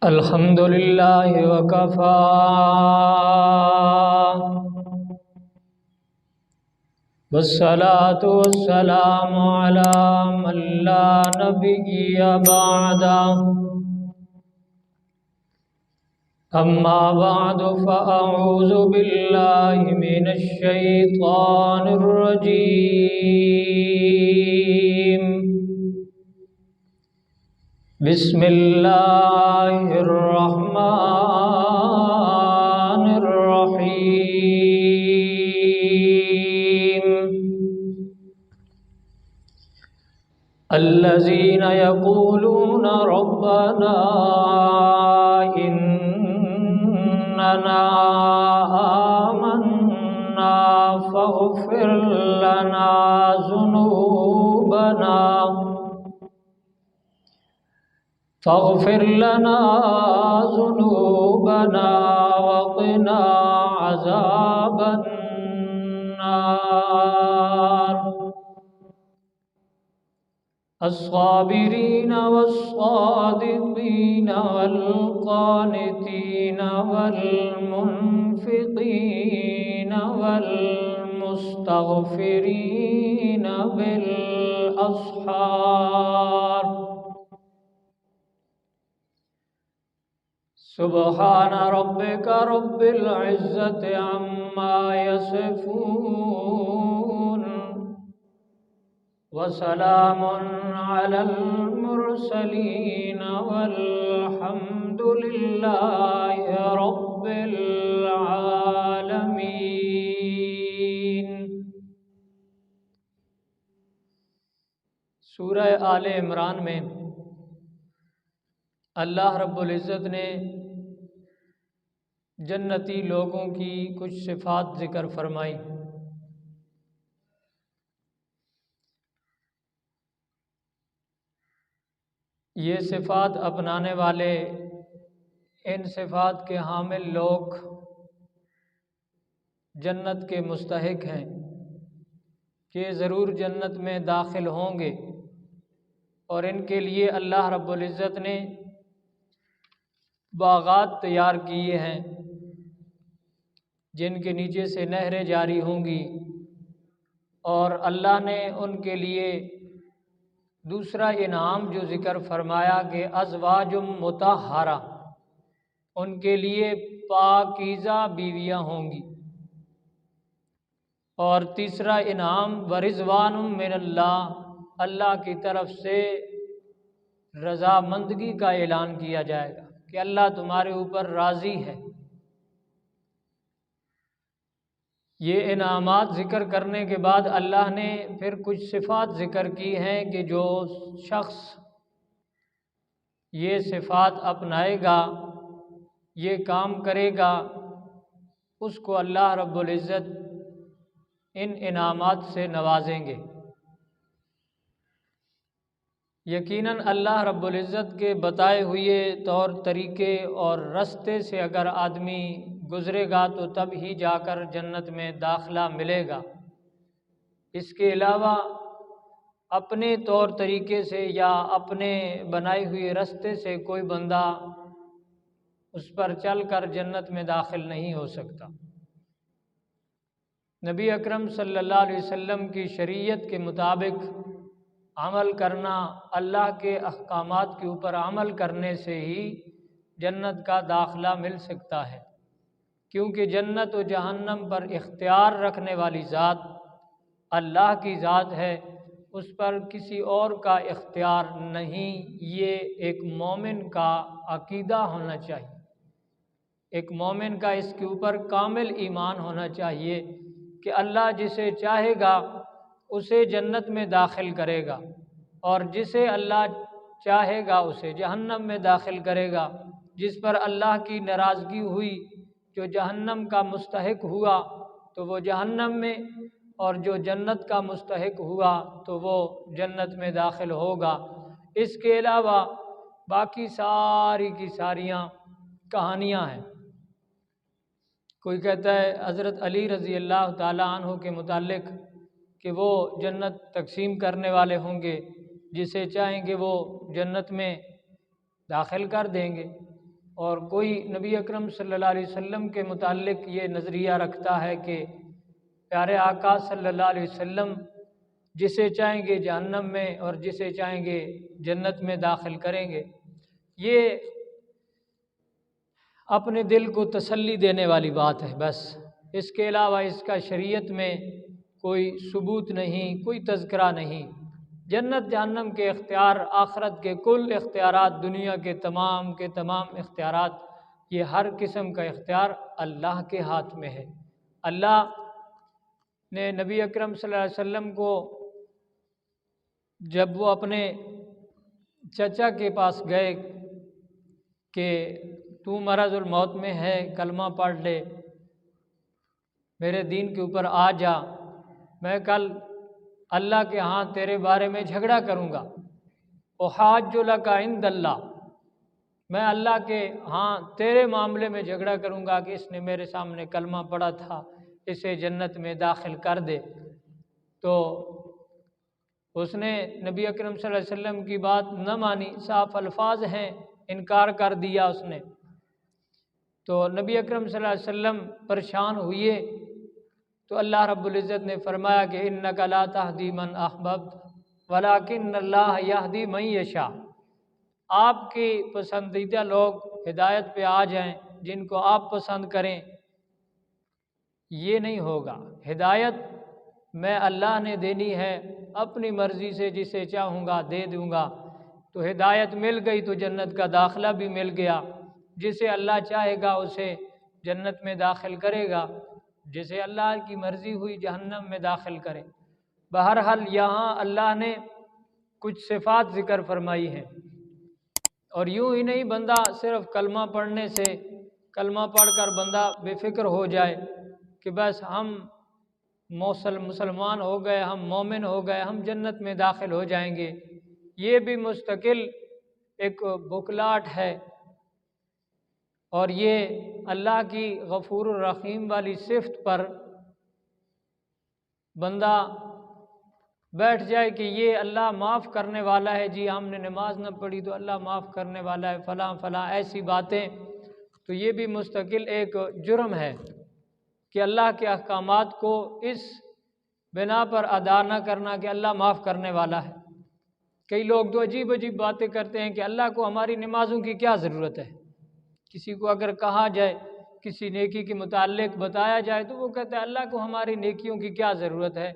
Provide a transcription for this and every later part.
الحمد للہ وکفا والصلاة والسلام علی من لا نبی بعدہ اما بعد فاعوذ باللہ من الشیطان الرجیم بسم اللہ الرحمن الرحیم الذین یقولون ربنا اننا آمنا فاغفر لنا ذنوبنا وقنا عذاب النار الصابرين والصادقين والقانتين والمنفقين والمستغفرين بالأسحار سبحان ربك رب العزة عما يصفون وسلام على المرسلين والحمد لله رب العالمين۔ سورہ آل عمران میں اللہ رب العزت نے جنتی لوگوں کی کچھ صفات ذکر فرمائی۔ یہ صفات اپنانے والے، ان صفات کے حامل لوگ جنت کے مستحق ہیں کہ ضرور جنت میں داخل ہوں گے، اور ان کے لیے اللہ رب العزت نے باغات تیار کیے ہیں جن کے نیچے سے نہریں جاری ہوں گی، اور اللہ نے ان کے لیے دوسرا انعام جو ذکر فرمایا کہ ازواج مطہرہ، ان کے لیے پاکیزہ بیویاں ہوں گی، اور تیسرا انعام ورضوان من اللہ، اللہ کی طرف سے رضامندگی کا اعلان کیا جائے گا کہ اللہ تمہارے اوپر راضی ہے۔ یہ انعامات ذکر کرنے کے بعد اللہ نے پھر کچھ صفات ذکر کی ہیں کہ جو شخص یہ صفات اپنائے گا، یہ کام کرے گا، اس کو اللہ رب العزت ان انعامات سے نوازیں گے۔ یقیناً اللہ رب العزت کے بتائے ہوئے طور طریقے اور رستے سے اگر آدمی گزرے گا تو تب ہی جا کر جنت میں داخلہ ملے گا۔ اس کے علاوہ اپنے طور طریقے سے یا اپنے بنائے ہوئے رستے سے کوئی بندہ اس پر چل کر جنت میں داخل نہیں ہو سکتا۔ نبی اکرم صلی اللہ علیہ وسلم کی شریعت کے مطابق عمل کرنا، اللہ کے احکامات کے اوپر عمل کرنے سے ہی جنت کا داخلہ مل سکتا ہے، کیونکہ جنت و جہنم پر اختیار رکھنے والی ذات اللہ کی ذات ہے، اس پر کسی اور کا اختیار نہیں۔ یہ ایک مومن کا عقیدہ ہونا چاہیے، ایک مومن کا اس کے اوپر کامل ایمان ہونا چاہیے کہ اللہ جسے چاہے گا اسے جنت میں داخل کرے گا، اور جسے اللہ چاہے گا اسے جہنم میں داخل کرے گا۔ جس پر اللہ کی ناراضگی ہوئی، جو جہنم کا مستحق ہوا تو وہ جہنم میں، اور جو جنت کا مستحق ہوا تو وہ جنت میں داخل ہوگا۔ اس کے علاوہ باقی ساری کی ساریاں کہانیاں ہیں۔ کوئی کہتا ہے حضرت علی رضی اللہ تعالیٰ عنہ کے متعلق کہ وہ جنت تقسیم کرنے والے ہوں گے، جسے چاہیں گے وہ جنت میں داخل کر دیں گے۔ اور کوئی نبی اکرم صلی اللہ علیہ وسلم کے متعلق یہ نظریہ رکھتا ہے کہ پیارے آقا صلی اللہ علیہ وسلم جسے چاہیں گے جہنم میں اور جسے چاہیں گے جنت میں داخل کریں گے، یہ اپنے دل کو تسلی دینے والی بات ہے بس، اس کے علاوہ اس کا شریعت میں کوئی ثبوت نہیں، کوئی تذکرہ نہیں۔ جنت جہنم کے اختیار، آخرت کے کل اختیارات، دنیا کے تمام اختیارات، یہ ہر قسم کا اختیار اللہ کے ہاتھ میں ہے۔ اللہ نے نبی اکرم صلی اللہ علیہ وسلم کو جب وہ اپنے چچا کے پاس گئے کہ تو مرض الموت میں ہے، کلمہ پڑھ لے، میرے دین کے اوپر آ جا، میں کل اللہ کے ہاں تیرے بارے میں جھگڑا کروں گا، احاج لک عند اللہ، میں اللہ کے ہاں تیرے معاملے میں جھگڑا کروں گا کہ اس نے میرے سامنے کلمہ پڑھا تھا، اسے جنت میں داخل کر دے۔ تو اس نے نبی اکرم صلی اللہ علیہ وسلم کی بات نہ مانی، صاف الفاظ ہیں، انکار کر دیا اس نے۔ تو نبی اکرم صلی اللہ علیہ وسلم پریشان ہوئے، تو اللہ رب العزت نے فرمایا کہ انک لا تہدی من احببت ولکن اللہ یہدی من یشاء، آپ کی پسندیدہ لوگ ہدایت پہ آ جائیں جن کو آپ پسند کریں، یہ نہیں ہوگا۔ ہدایت میں اللہ نے دینی ہے، اپنی مرضی سے جسے چاہوں گا دے دوں گا۔ تو ہدایت مل گئی تو جنت کا داخلہ بھی مل گیا، جسے اللہ چاہے گا اسے جنت میں داخل کرے گا، جسے اللہ کی مرضی ہوئی جہنم میں داخل کرے۔ بہرحال یہاں اللہ نے کچھ صفات ذکر فرمائی ہیں، اور یوں ہی نہیں بندہ صرف کلمہ پڑھنے سے، کلمہ پڑھ کر بندہ بے فکر ہو جائے کہ بس ہم مسلمان ہو گئے، ہم مومن ہو گئے، ہم جنت میں داخل ہو جائیں گے، یہ بھی مستقل ایک بکلاٹ ہے، اور یہ اللہ کی غفور الرحیم والی صفت پر بندہ بیٹھ جائے کہ یہ اللہ معاف کرنے والا ہے، جی ہم نے نماز نہ پڑھی تو اللہ معاف کرنے والا ہے، فلاں فلاں ایسی باتیں، تو یہ بھی مستقل ایک جرم ہے کہ اللہ کے احکامات کو اس بنا پر ادا نہ کرنا کہ اللہ معاف کرنے والا ہے۔ کئی لوگ تو عجیب عجیب باتیں کرتے ہیں کہ اللہ کو ہماری نمازوں کی کیا ضرورت ہے۔ کسی کو اگر کہا جائے، کسی نیکی کے متعلق بتایا جائے تو وہ کہتا ہے اللہ کو ہماری نیکیوں کی کیا ضرورت ہے۔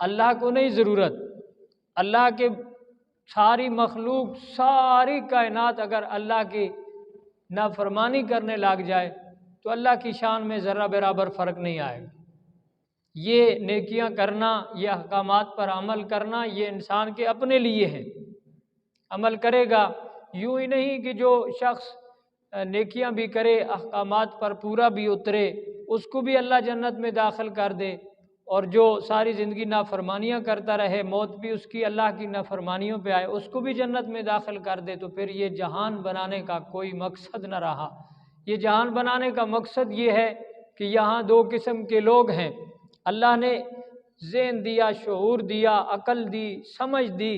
اللہ کو نہیں ضرورت، اللہ کے ساری مخلوق، ساری کائنات اگر اللہ کی نافرمانی کرنے لگ جائے تو اللہ کی شان میں ذرہ برابر فرق نہیں آئے گا۔ یہ نیکیاں کرنا، یہ احکامات پر عمل کرنا، یہ انسان کے اپنے لیے ہے، عمل کرے گا۔ یوں ہی نہیں کہ جو شخص نیکیاں بھی کرے، احکامات پر پورا بھی اترے، اس کو بھی اللہ جنت میں داخل کر دے، اور جو ساری زندگی نافرمانیاں کرتا رہے، موت بھی اس کی اللہ کی نافرمانیوں پہ آئے، اس کو بھی جنت میں داخل کر دے، تو پھر یہ جہان بنانے کا کوئی مقصد نہ رہا۔ یہ جہان بنانے کا مقصد یہ ہے کہ یہاں دو قسم کے لوگ ہیں، اللہ نے ذہن دیا، شعور دیا، عقل دی، سمجھ دی،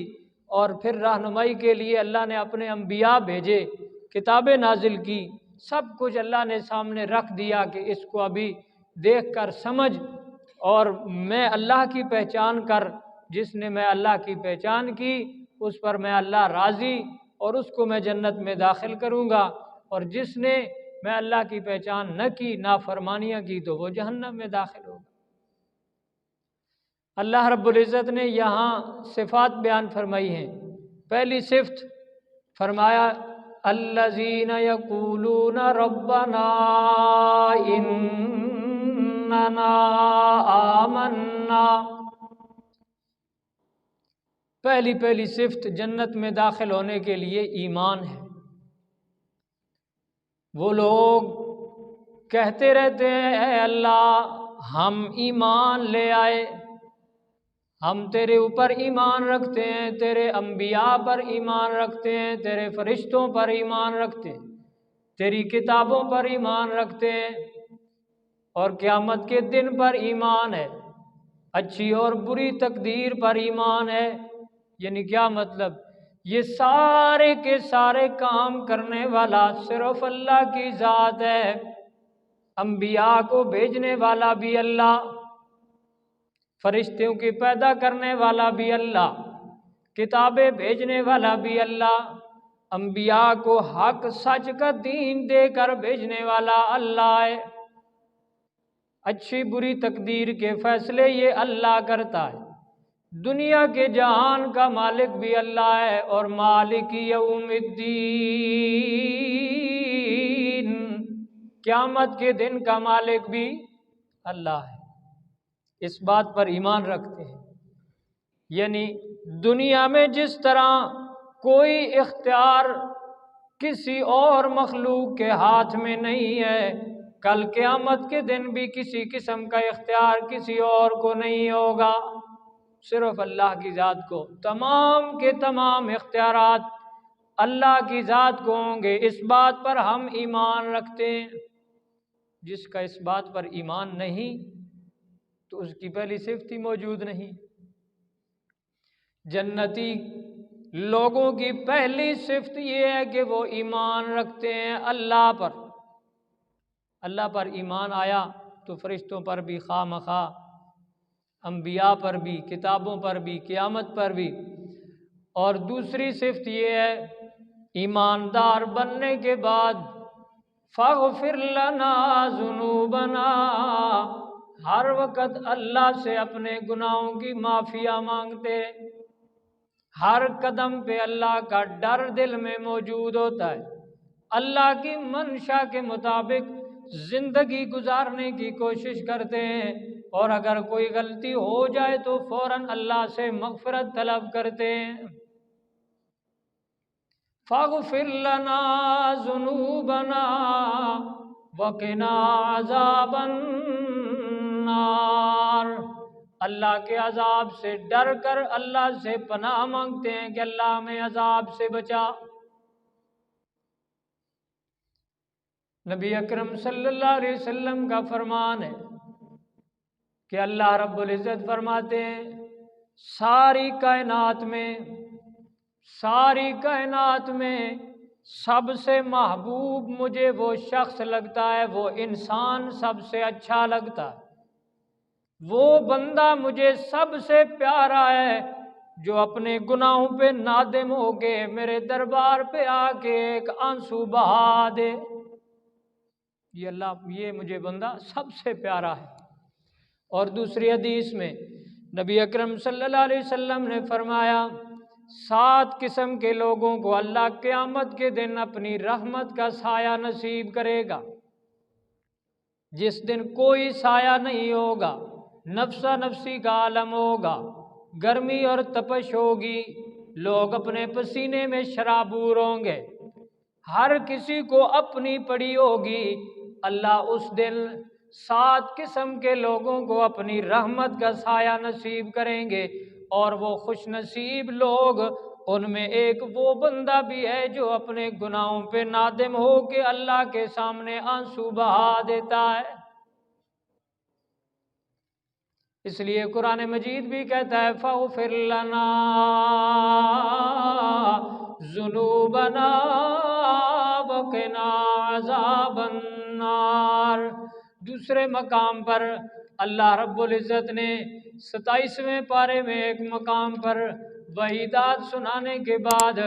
اور پھر رہنمائی کے لیے اللہ نے اپنے انبیاء بھیجے، کتابیں نازل کی، سب کچھ اللہ نے سامنے رکھ دیا کہ اس کو ابھی دیکھ کر سمجھ، اور میں اللہ کی پہچان کر، جس نے میں اللہ کی پہچان کی اس پر میں اللہ راضی، اور اس کو میں جنت میں داخل کروں گا، اور جس نے میں اللہ کی پہچان نہ کی، نافرمانیاں کی، تو وہ جہنم میں داخل ہوگا۔ اللہ رب العزت نے یہاں صفات بیان فرمائی ہیں۔ پہلی صفت فرمایا الذین یقولون ربنا اننا آمنا، پہلی صفت جنت میں داخل ہونے کے لیے ایمان ہے۔ وہ لوگ کہتے رہتے ہیں اے اللہ ہم ایمان لے آئے، ہم تیرے اوپر ایمان رکھتے ہیں، تیرے انبیاء پر ایمان رکھتے ہیں، تیرے فرشتوں پر ایمان رکھتے ہیں، تیری کتابوں پر ایمان رکھتے ہیں، اور قیامت کے دن پر ایمان ہے، اچھی اور بری تقدیر پر ایمان ہے۔ یعنی کیا مطلب؟ یہ سارے کے سارے کام کرنے والا صرف اللہ کی ذات ہے۔ انبیاء کو بھیجنے والا بھی اللہ، فرشتوں کی پیدا کرنے والا بھی اللہ، کتابیں بھیجنے والا بھی اللہ، انبیاء کو حق سچ کا دین دے کر بھیجنے والا اللہ ہے۔ اچھی بری تقدیر کے فیصلے یہ اللہ کرتا ہے۔ دنیا کے جہان کا مالک بھی اللہ ہے، اور مالک یوم الدین، قیامت کے دن کا مالک بھی اللہ ہے۔ اس بات پر ایمان رکھتے ہیں، یعنی دنیا میں جس طرح کوئی اختیار کسی اور مخلوق کے ہاتھ میں نہیں ہے، کل قیامت کے دن بھی کسی قسم کا اختیار کسی اور کو نہیں ہوگا، صرف اللہ کی ذات کو۔ تمام کے تمام اختیارات اللہ کی ذات کو ہوں گے، اس بات پر ہم ایمان رکھتے ہیں۔ جس کا اس بات پر ایمان نہیں تو اس کی پہلی صفت ہی موجود نہیں۔ جنتی لوگوں کی پہلی صفت یہ ہے کہ وہ ایمان رکھتے ہیں اللہ پر۔ اللہ پر ایمان آیا تو فرشتوں پر بھی خواہ مخواہ، انبیاء پر بھی، کتابوں پر بھی، قیامت پر بھی۔ اور دوسری صفت یہ ہے، ایماندار بننے کے بعد فاغفر لنا ذنوبنا، ہر وقت اللہ سے اپنے گناہوں کی معافیا مانگتے، ہر قدم پہ اللہ کا ڈر دل میں موجود ہوتا ہے، اللہ کی منشا کے مطابق زندگی گزارنے کی کوشش کرتے ہیں، اور اگر کوئی غلطی ہو جائے تو فوراً اللہ سے مغفرت طلب کرتے ہیں۔ فاغفر لنا ذنوبنا وقنا عذاب النار، اللہ کے عذاب سے ڈر کر اللہ سے پناہ مانگتے ہیں کہ اللہ ہمیں عذاب سے بچا۔ نبی اکرم صلی اللہ علیہ وسلم کا فرمان ہے کہ اللہ رب العزت فرماتے ہیں، ساری کائنات میں سب سے محبوب مجھے وہ شخص لگتا ہے، وہ انسان سب سے اچھا لگتا ہے، وہ بندہ مجھے سب سے پیارا ہے جو اپنے گناہوں پہ نادم ہو کے میرے دربار پہ آ کے ایک آنسو بہا دے۔ یہ مجھے بندہ سب سے پیارا ہے۔ اور دوسری حدیث میں نبی اکرم صلی اللہ علیہ وسلم نے فرمایا، 7 قسم کے لوگوں کو اللہ قیامت کے دن اپنی رحمت کا سایہ نصیب کرے گا، جس دن کوئی سایہ نہیں ہوگا، نفسا نفسی کا عالم ہوگا، گرمی اور تپش ہوگی، لوگ اپنے پسینے میں شرابور ہوں گے، ہر کسی کو اپنی پڑی ہوگی۔ اللہ اس دن 7 قسم کے لوگوں کو اپنی رحمت کا سایہ نصیب کریں گے، اور وہ خوش نصیب لوگ، ان میں ایک وہ بندہ بھی ہے جو اپنے گناہوں پہ نادم ہو کے اللہ کے سامنے آنسو بہا دیتا ہے۔ اس لیے قرآن مجید بھی کہتا ہے، فاغفر لنا ذنوبنا وقنا عذاب النار۔ دوسرے مقام پر اللہ رب العزت نے 27ویں پارے میں ایک مقام پر وعیدات سنانے کے بعد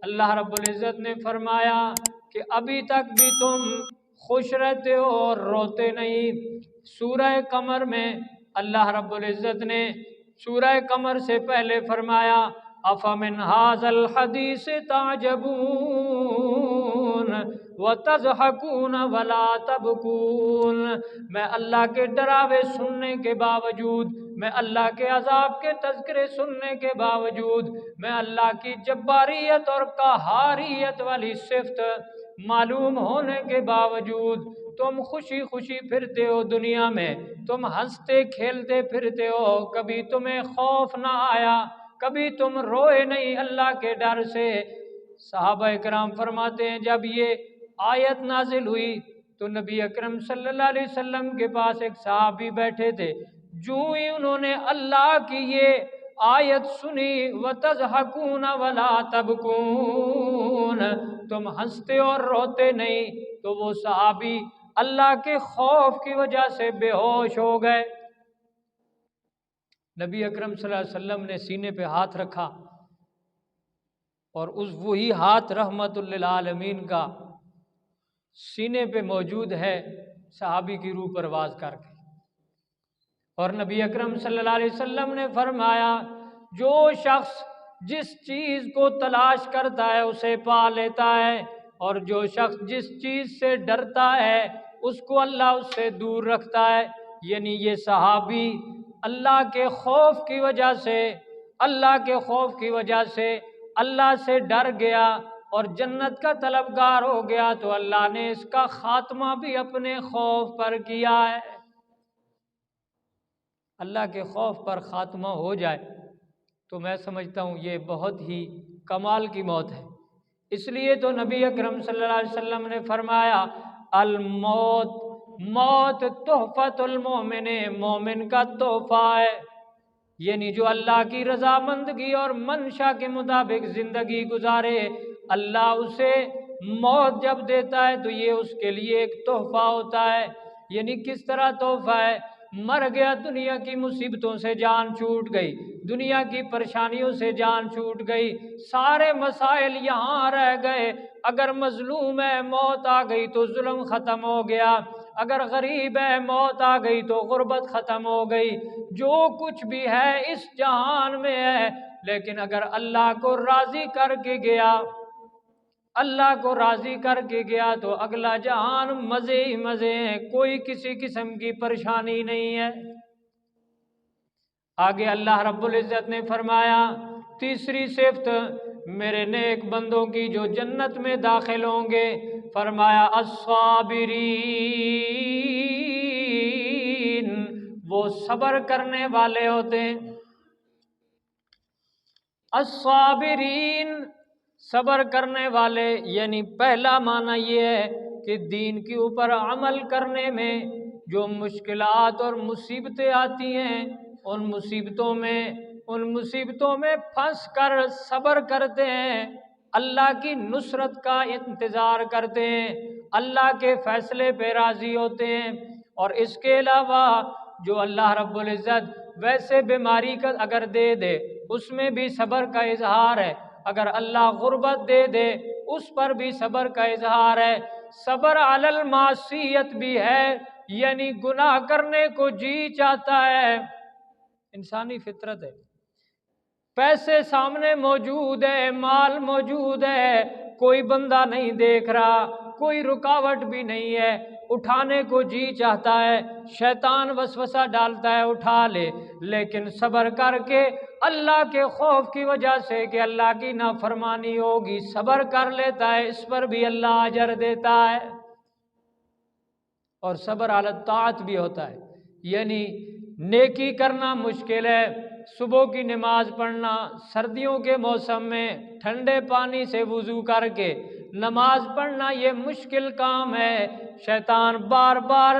اللہ رب العزت نے فرمایا کہ ابھی تک بھی تم خوش رہتے ہو اور روتے نہیں۔ سورہ قمر میں اللہ رب العزت نے سورہ قمر سے پہلے فرمایا، افمن ھذا الحدیث تعجبون وتضحکون ولا تبکون۔ میں اللہ کے ڈراوے سننے کے باوجود، میں اللہ کے عذاب کے تذکرے سننے کے باوجود، میں اللہ کی جباریت اور قہاریت والی صفت معلوم ہونے کے باوجود تم خوشی خوشی پھرتے ہو دنیا میں، تم ہنستے کھیلتے پھرتے ہو، کبھی تمہیں خوف نہ آیا، کبھی تم روئے نہیں اللہ کے ڈر سے۔ صحابہ اکرام فرماتے ہیں، جب یہ آیت نازل ہوئی تو نبی اکرم صلی اللہ علیہ وسلم کے پاس ایک صحابی بیٹھے تھے، جو ہی انہوں نے اللہ کی یہ آیت سنی وَتَضْحَكُونَ وَلَا تَبْكُونَ، تم ہنستے اور روتے نہیں، تو وہ صحابی اللہ کے خوف کی وجہ سے بے ہوش ہو گئے۔ نبی اکرم صلی اللہ علیہ وسلم نے سینے پہ ہاتھ رکھا، اور وہی ہاتھ رحمت للعالمین کا سینے پہ موجود ہے، صحابی کی روح پرواز کر کے۔ اور نبی اکرم صلی اللہ علیہ وسلم نے فرمایا، جو شخص جس چیز کو تلاش کرتا ہے اسے پا لیتا ہے، اور جو شخص جس چیز سے ڈرتا ہے اس کو اللہ اس سے دور رکھتا ہے۔ یعنی یہ صحابی اللہ کے خوف کی وجہ سے، اللہ کے خوف کی وجہ سے اللہ سے ڈر گیا اور جنت کا طلبگار ہو گیا، تو اللہ نے اس کا خاتمہ بھی اپنے خوف پر کیا ہے۔ اللہ کے خوف پر خاتمہ ہو جائے تو میں سمجھتا ہوں یہ بہت ہی کمال کی موت ہے۔ اس لیے تو نبی اکرم صلی اللہ علیہ وسلم نے فرمایا، الموت، موت تحفۃ المومن، مومن کا تحفہ ہے۔ یعنی جو اللہ کی رضامندگی اور منشا کے مطابق زندگی گزارے، اللہ اسے موت جب دیتا ہے تو یہ اس کے لیے ایک تحفہ ہوتا ہے۔ یعنی کس طرح تحفہ ہے؟ مر گیا، دنیا کی مصیبتوں سے جان چھوٹ گئی، دنیا کی پریشانیوں سے جان چھوٹ گئی، سارے مسائل یہاں رہ گئے۔ اگر مظلوم ہے، موت آ گئی تو ظلم ختم ہو گیا، اگر غریب ہے، موت آ گئی تو غربت ختم ہو گئی، جو کچھ بھی ہے اس جہان میں ہے۔ لیکن اگر اللہ کو راضی کر کے گیا، اللہ کو راضی کر کے گیا تو اگلا جہان مزے ہی مزے ہیں، کوئی کسی قسم کی پریشانی نہیں ہے۔ آگے اللہ رب العزت نے فرمایا، تیسری صفت میرے نیک بندوں کی جو جنت میں داخل ہوں گے، فرمایا الصابرین، وہ صبر کرنے والے ہوتے ہیں۔ الصابرین، صبر کرنے والے، یعنی پہلا معنی یہ ہے کہ دین کے اوپر عمل کرنے میں جو مشکلات اور مصیبتیں آتی ہیں، ان مصیبتوں میں پھنس کر صبر کرتے ہیں، اللہ کی نصرت کا انتظار کرتے ہیں، اللہ کے فیصلے پہ راضی ہوتے ہیں۔ اور اس کے علاوہ جو اللہ رب العزت ویسے بیماری کا اگر دے دے اس میں بھی صبر کا اظہار ہے، اگر اللہ غربت دے دے اس پر بھی صبر کا اظہار ہے۔ صبر علی المعصیت بھی ہے، یعنی گناہ کرنے کو جی چاہتا ہے، انسانی فطرت ہے۔ پیسے سامنے موجود ہے، مال موجود ہے، کوئی بندہ نہیں دیکھ رہا، کوئی رکاوٹ بھی نہیں ہے، اٹھانے کو جی چاہتا ہے، شیطان وسوسہ ڈالتا ہے اٹھا لے، لیکن صبر کر کے اللہ کے خوف کی وجہ سے کہ اللہ کی نافرمانی ہوگی صبر کر لیتا ہے، اس پر بھی اللہ اجر دیتا ہے۔ اور صبر علی الطاعت بھی ہوتا ہے، یعنی نیکی کرنا مشکل ہے، صبح کی نماز پڑھنا سردیوں کے موسم میں ٹھنڈے پانی سے وضو کر کے نماز پڑھنا یہ مشکل کام ہے، شیطان بار بار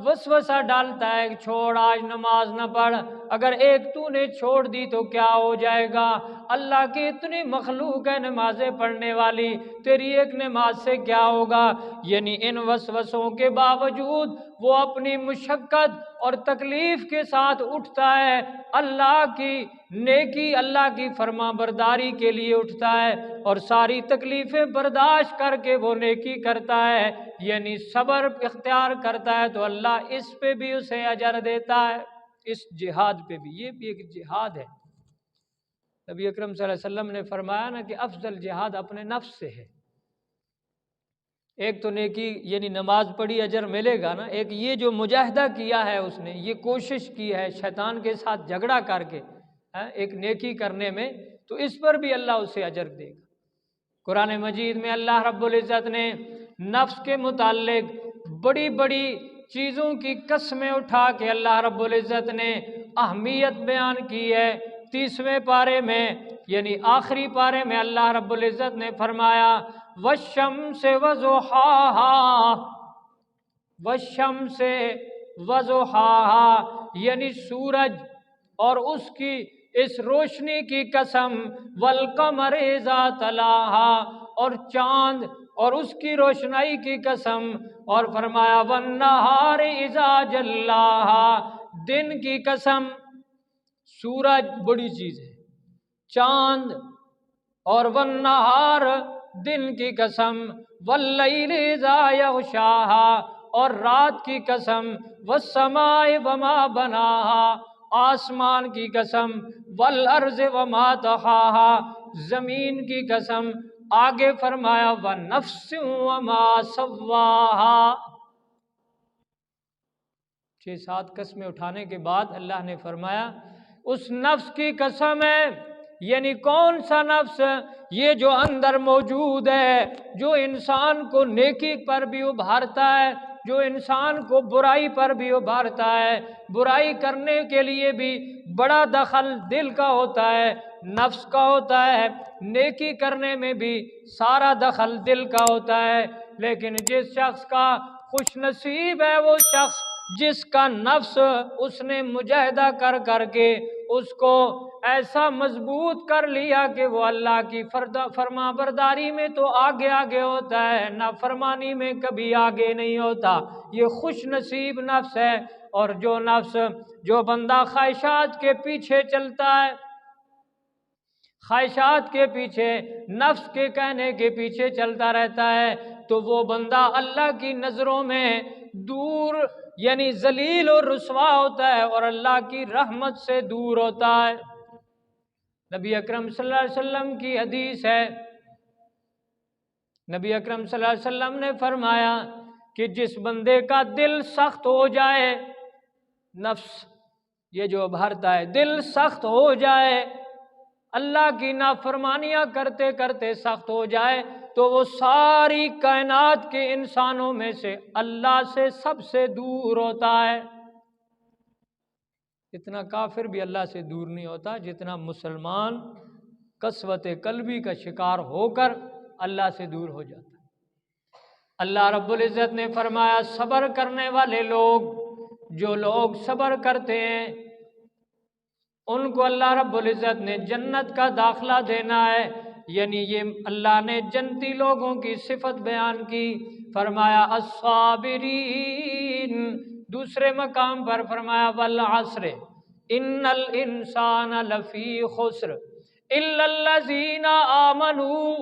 وسوسہ ڈالتا ہے کہ چھوڑ آج نماز نہ پڑھ، اگر ایک تو نے چھوڑ دی تو کیا ہو جائے گا، اللہ کی اتنی مخلوق ہے نمازیں پڑھنے والی، تیری ایک نماز سے کیا ہوگا۔ یعنی ان وسوسوں کے باوجود وہ اپنی مشقت اور تکلیف کے ساتھ اٹھتا ہے، اللہ کی نیکی، اللہ کی فرما برداری کے لیے اٹھتا ہے، اور ساری تکلیفیں برداشت کر کے وہ نیکی کرتا ہے، یعنی صبر اختیار کرتا ہے، تو اللہ اس پہ بھی اسے اجر دیتا ہے، اس جہاد پہ بھی۔ یہ بھی ایک جہاد ہے۔ نبی اکرم صلی اللہ علیہ وسلم نے فرمایا نا کہ افضل جہاد اپنے نفس سے ہے۔ ایک تو نیکی یعنی نماز پڑھی اجر ملے گا نا، ایک یہ جو مجاہدہ کیا ہے اس نے، یہ کوشش کی ہے شیطان کے ساتھ جھگڑا کر کے ایک نیکی کرنے میں، تو اس پر بھی اللہ اسے اجر دے گا۔ قرآن مجید میں اللہ رب العزت نے نفس کے متعلق بڑی بڑی چیزوں کی قسمیں اٹھا کے اللہ رب العزت نے اہمیت بیان کی ہے۔ 30ویں پارے میں یعنی آخری پارے میں اللہ رب العزت نے فرمایا والشمس وضحاہا، والشمس وضحاہا، یعنی سورج اور اس کی اس روشنی کی قسم، والقمر اذا تلاہا، اور چاند اور اس کی روشنائی کی قسم، اور فرمایا والنہار اذا جلاہا، دن کی قسم۔ سورج بڑی چیز ہے، چاند اور والنہار دن کی قسم، واللیل اذا یغشاہا، اور رات کی قسم، والسماء وما بناہا، آسمان کی قسم، والارض وما طحاہا، زمین کی قسم۔ آگے فرمایا ونفس وما سواہا۔ 6-7 قسمیں اٹھانے کے بعد اللہ نے فرمایا اس نفس کی قسم ہے۔ یعنی کون سا نفس؟ یہ جو اندر موجود ہے، جو انسان کو نیکی پر بھی ابھارتا ہے، جو انسان کو برائی پر بھی ابھارتا ہے۔ برائی کرنے کے لیے بھی بڑا دخل دل کا ہوتا ہے، نفس کا ہوتا ہے، نیکی کرنے میں بھی سارا دخل دل کا ہوتا ہے۔ لیکن جس شخص کا خوش نصیب ہے وہ شخص جس کا نفس اس نے مجاہدہ کر کر کے اس کو ایسا مضبوط کر لیا کہ وہ اللہ کی فرما برداری میں تو آگے آگے ہوتا ہے، نافرمانی میں کبھی آگے نہیں ہوتا۔ یہ خوش نصیب نفس ہے۔ اور جو نفس، جو بندہ خواہشات کے پیچھے چلتا ہے، خواہشات کے پیچھے، نفس کے کہنے کے پیچھے چلتا رہتا ہے، تو وہ بندہ اللہ کی نظروں میں دور، یعنی ذلیل اور رسوا ہوتا ہے، اور اللہ کی رحمت سے دور ہوتا ہے۔ نبی اکرم صلی اللہ علیہ وسلم کی حدیث ہے، نبی اکرم صلی اللہ علیہ وسلم نے فرمایا کہ جس بندے کا دل سخت ہو جائے، نفس یہ جو ابھرتا ہے، دل سخت ہو جائے، اللہ کی نافرمانیاں کرتے کرتے سخت ہو جائے، تو وہ ساری کائنات کے انسانوں میں سے اللہ سے سب سے دور ہوتا ہے۔ اتنا کافر بھی اللہ سے دور نہیں ہوتا جتنا مسلمان قسوت قلبی کا شکار ہو کر اللہ سے دور ہو جاتا ہے۔ اللہ رب العزت نے فرمایا صبر کرنے والے لوگ، جو لوگ صبر کرتے ہیں ان کو اللہ رب العزت نے جنت کا داخلہ دینا ہے۔ یعنی یہ اللہ نے جنتی لوگوں کی صفت بیان کی، فرمایا الصابرین، دوسرے مقام پر فرمایا والعصر ان الانسان لفی خسر الا الذین آمنوا۔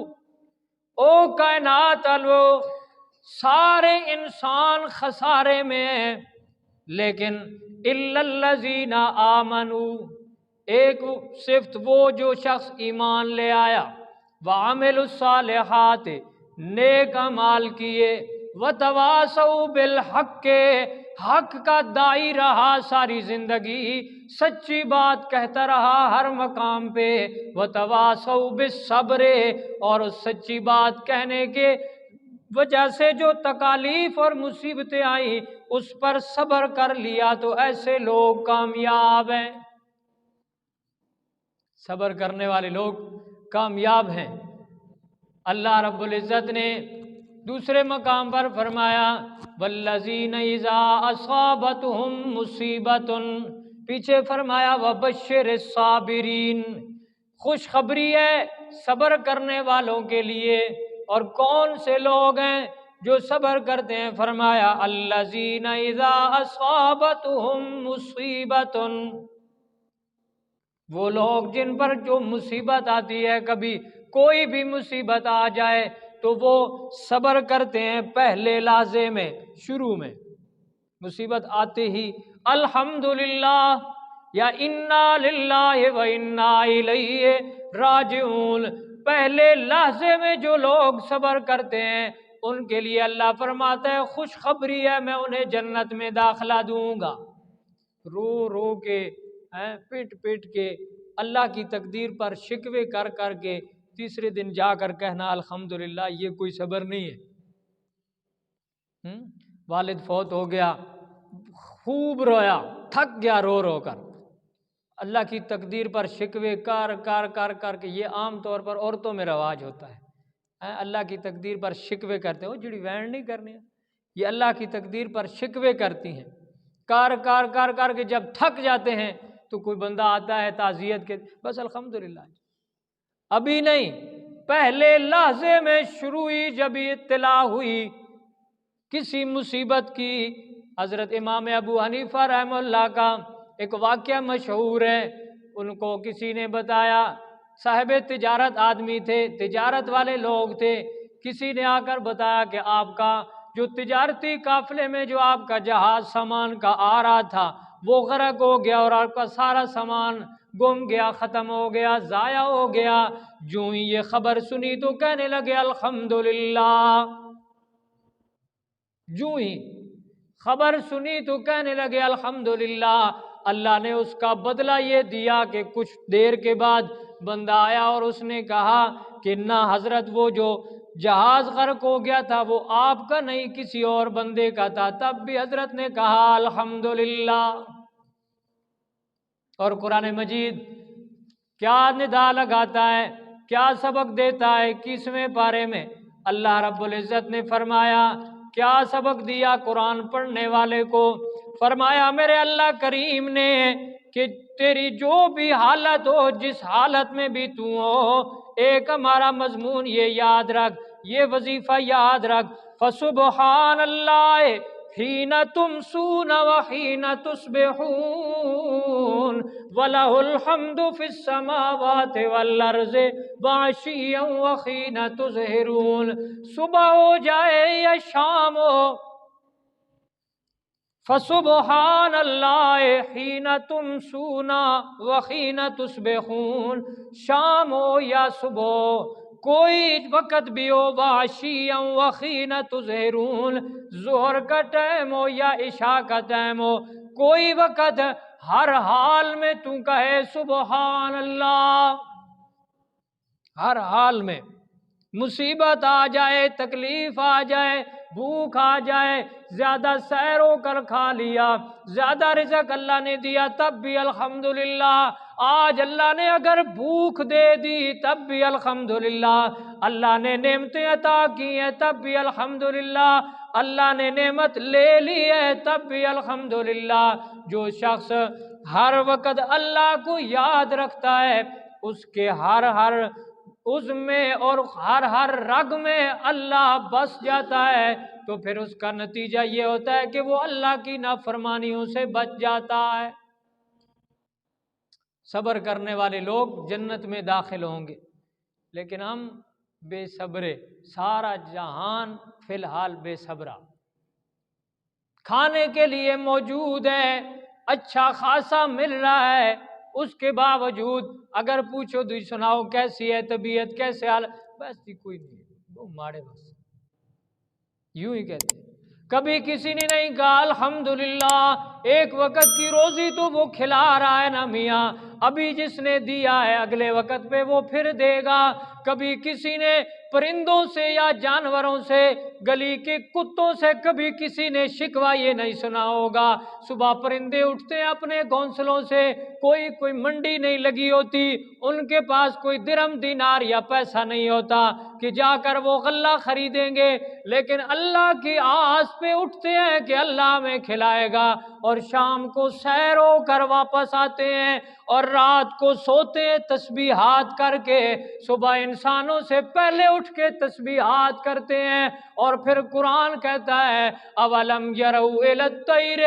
او کائنات والو، سارے انسان خسارے میں ہیں، لیکن الا الذین آمنوا، ایک صفت وہ جو شخص ایمان لے آیا، وعملوا الصالحات، نیک اعمال کیے، وتواصوا بالحق، حق کا داعی رہا ساری زندگی، سچی بات کہتا رہا ہر مقام پہ، وتواصوا بالصبر، اور اس سچی بات کہنے کے وجہ سے جو تکالیف اور مصیبتیں آئیں اس پر صبر کر لیا، تو ایسے لوگ کامیاب ہیں۔ صبر کرنے والے لوگ کامیاب ہیں۔ اللہ رب العزت نے دوسرے مقام پر فرمایا والذین اذا اصابتهم مصیبۃ، پیچھے فرمایا وبشر الصابرین، خوشخبری ہے صبر کرنے والوں کے لیے۔ اور کون سے لوگ ہیں جو صبر کرتے ہیں؟ فرمایا الذین اذا اصابتهم مصیبۃ، وہ لوگ جن پر جو مصیبت آتی ہے، کبھی کوئی بھی مصیبت آ جائے تو وہ صبر کرتے ہیں پہلے لحظے میں، شروع میں، مصیبت آتے ہی الحمدللہ یا انا للہ و انا الیہ راجعون، پہلے لحظے میں جو لوگ صبر کرتے ہیں ان کے لیے اللہ فرماتا ہے خوشخبری ہے، میں انہیں جنت میں داخلہ دوں گا۔ رو رو کے، پٹ پٹ کے، اللہ کی تقدیر پر شکوے کر کر کے تیسرے دن جا کر کہنا الحمدللہ، یہ کوئی صبر نہیں ہے۔ والد فوت ہو گیا، خوب رویا، تھک گیا رو رو کر، اللہ کی تقدیر پر شکوے کر کر کر کر کے، یہ عام طور پر عورتوں میں رواج ہوتا ہے، اللہ کی تقدیر پر شکوے کرتے ہیں، وہ جڑی وینڈ نہیں کرنی ہے، یہ اللہ کی تقدیر پر شکوے کرتی ہیں، کر کر کر کر کے جب تھک جاتے ہیں تو کوئی بندہ آتا ہے تعزیت کے بس الحمدللہ، ابھی نہیں، پہلے لحظے میں شروع ہوئی جب یہ اطلاع ہوئی کسی مصیبت کی۔ حضرت امام ابو حنیفہ رحمہ اللہ کا ایک واقعہ مشہور ہے، ان کو کسی نے بتایا، صاحب تجارت آدمی تھے، تجارت والے لوگ تھے، کسی نے آ کر بتایا کہ آپ کا جو تجارتی قافلے میں جو آپ کا جہاز سامان کا آ رہا تھا وہ غرق ہو گیا اور آپ کا سارا سامان گم گیا، ختم ہو گیا، ضائع ہو گیا۔ جو ہی یہ خبر سنی تو کہنے لگے الحمدللہ، جو ہی خبر سنی تو کہنے لگے الحمدللہ۔ اللہ نے اس کا بدلہ یہ دیا کہ کچھ دیر کے بعد بندہ آیا اور اس نے کہا کہ نہ حضرت، وہ جو جہاز غرق ہو گیا تھا وہ آپ کا نہیں کسی اور بندے کا تھا۔ تب بھی حضرت نے کہا الحمدللہ۔ اور قرآن مجید کیا ندا لگاتا ہے، کیا سبق دیتا ہے 21ویں پارے میں اللہ رب العزت نے فرمایا، کیا سبق دیا قرآن پڑھنے والے کو؟ فرمایا میرے اللہ کریم نے کہ تیری جو بھی حالت ہو، جس حالت میں بھی تو ہو، ایک ہمارا مضمون یہ یاد رکھ، یہ وظیفہ یاد رکھ، فسبحان اللہ حین تمسون وحین تصبحون وَلَهُ الْحَمْدُ فِي السَّمَاوَاتِ وَالْأَرْضِ وَعَشِيًّا وَحِينَ تُظْهِرُونَ۔ صبح ہو جائے یا شام ہو، فسبحان اللہ حین تمسون وحین تصبحون، شام ہو یا صبح ہو، کوئی وقت بھی ہو، وعشیًا وحین تظہرون، ظہر کا ٹائم ہو یا عشاء کا ٹائم ہو، کوئی وقت، ہر حال میں تو کہے سبحان اللہ۔ ہر حال میں، مصیبت آ جائے، تکلیف آ جائے، بھوک آ جائے، زیادہ سیر ہو کر کھا لیا، زیادہ رزق اللہ نے دیا تب بھی الحمدللہ، آج اللہ نے اگر بھوک دے دی تب بھی الحمدللہ، اللہ نے نعمتیں عطا کی ہیں تب بھی الحمدللہ، اللہ نے نعمت لے لی ہے تب بھی الحمدللہ۔ جو شخص ہر وقت اللہ کو یاد رکھتا ہے، اس کے ہر عضو میں اور ہر رگ میں اللہ بس جاتا ہے، تو پھر اس کا نتیجہ یہ ہوتا ہے کہ وہ اللہ کی نافرمانیوں سے بچ جاتا ہے۔ صبر کرنے والے لوگ جنت میں داخل ہوں گے، لیکن ہم بے صبرے، سارا جہان فی الحال بے صبرا، کھانے کے لیے موجود ہے، اچھا خاصا مل رہا ہے، اس کے باوجود اگر پوچھو تو سناؤ کیسی ہے طبیعت، کیسے حال، بس کوئی نہیں، وہ ماڑے بس یوں ہی کہتے ہیں۔ کبھی کسی نے نہیں کہا الحمدللہ ایک وقت کی روزی تو وہ کھلا رہا ہے نا میاں، ابھی جس نے دیا ہے اگلے وقت پہ وہ پھر دے گا۔ کبھی کسی نے پرندوں سے یا جانوروں سے، گلی کے کتوں سے کبھی کسی نے شکوہ یہ نہیں سنا ہوگا، صبح پرندے اٹھتے ہیں اپنے گھونسلوں سے، کوئی منڈی نہیں لگی ہوتی، ان کے پاس کوئی درہم دینار یا پیسہ نہیں ہوتا کہ جا کر وہ غلہ خریدیں گے، لیکن اللہ کی آس پہ اٹھتے ہیں کہ اللہ ہمیں کھلائے گا، اور شام کو سیر ہو کر واپس آتے ہیں اور رات کو سوتے ہیں تسبیحات کر کے، صبح انسانوں سے پہلے اٹھ کے تسبیحات کرتے ہیں، اور پھر قرآن کہتا ہے اولم یروا الی الطیر